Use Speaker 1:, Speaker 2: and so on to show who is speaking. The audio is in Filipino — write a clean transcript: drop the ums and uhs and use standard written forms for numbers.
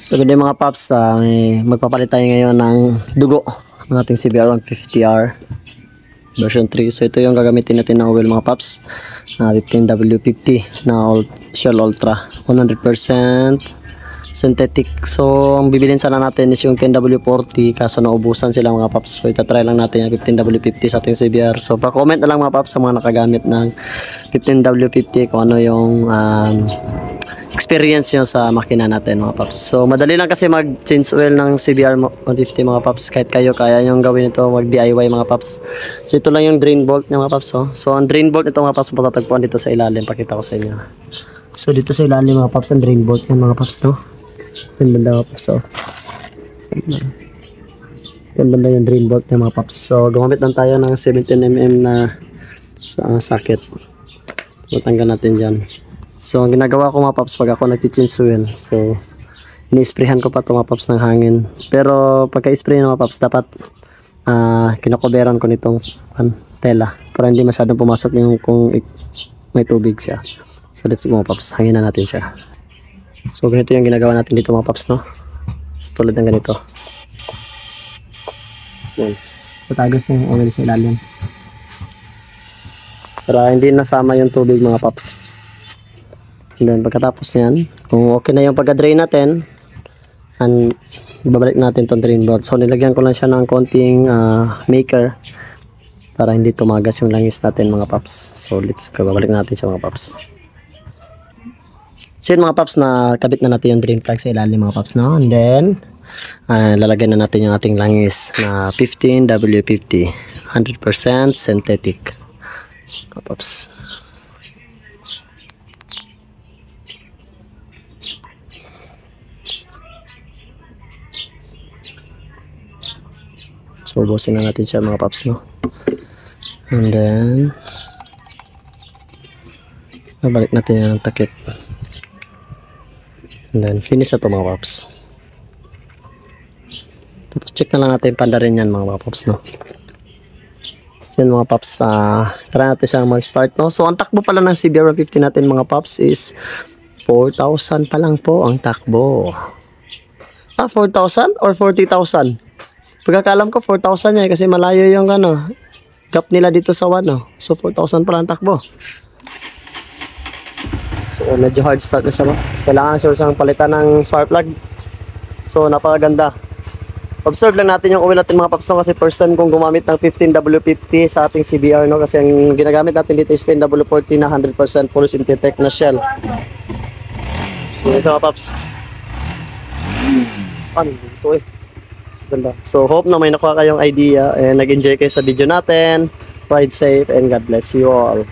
Speaker 1: So good day mga paps, magpapalit tayo ngayon ng dugo ng ating CBR 150R version 3. So ito yung gagamitin natin na oil mga paps, 15W50 na Shell Ultra 100% synthetic. So ang bibilin sana natin is yung 10W40, kaso naubusan sila mga paps. So itatry lang natin yung 15W50 sa ating CBR. So pa-comment na lang mga paps sa mga nakagamit ng 15W50 kung ano yung experience nyo sa makina natin mga paps. So madali lang kasi mag-change oil ng CBR 150 mga paps. Kahit kayo kaya nyo gawin ito, mag-DIY mga paps. So ito lang yung drain bolt niya mga paps. So ang drain bolt ito mga paps, matatagpuan dito sa ilalim. Pakita ko sa inyo. So dito sa ilalim mga paps, ang drain bolt niya mga paps, no? Yan banda mga paps. So yan banda yung drain bolt niya mga paps. So gumamit lang tayo ng 17mm na socket. Matanggal natin dyan. So ang ginagawa ko mga paps pag ako nag-change oil, so ini-sprayhan ko pa ito mga paps ng hangin. Pero pagka-spray ng mga paps, dapat kinakoberan ko nitong tela para hindi masyadong pumasok yung kung may tubig siya. So let's go mga paps, hanginan natin siya. So ganito yung ginagawa natin dito mga paps, no? So, tulad ng ganito. So, patagos yung oil sa ilalim para hindi nasama yung tubig mga paps. And then pagkatapos nyan, kung okay na yung pagka-drain natin, ibabalik natin itong drain bolt. So nilagyan ko lang siya ng konting maker para hindi tumagas yung langis natin mga paps. So let's go, babalik natin siya mga paps. So yun mga paps, na kabit na natin yung drain plug sa ilalim mga paps, no? And then lalagyan na natin yung ating langis na 15W50 100% synthetic mga paps. So ubusin na natin siya mga paps, no? And then babalik natin yung takip. And then finish na to mga paps. Tapos check na lang natin yung panda rin yan mga paps, no? So yun mga paps, try natin siyang mag-start, no? So ang takbo pala ng CBR 150 natin mga paps is 4,000 pa lang po ang takbo. 4,000 or 40,000? Pagkakalam ko 4,000 niya kasi malayo yung gap nila dito sa 1, no? So 4,000 pala ang takbo. So medyo hard start na siya, no? Kailangan siyang palitan ng spark plug. So napakaganda. Observe lang natin yung oil natin mga paps, no? Kasi first time kong gumamit ng 15W50 sa ating CBR, no? Kasi ang ginagamit natin dito is 10W40 na 100% full synthetic na Shell. So yun sa mga paps. Ano ito eh? Ganda. So hope na may nakuha kayong idea and nag-enjoy kayo sa video natin. Ride safe and God bless you all.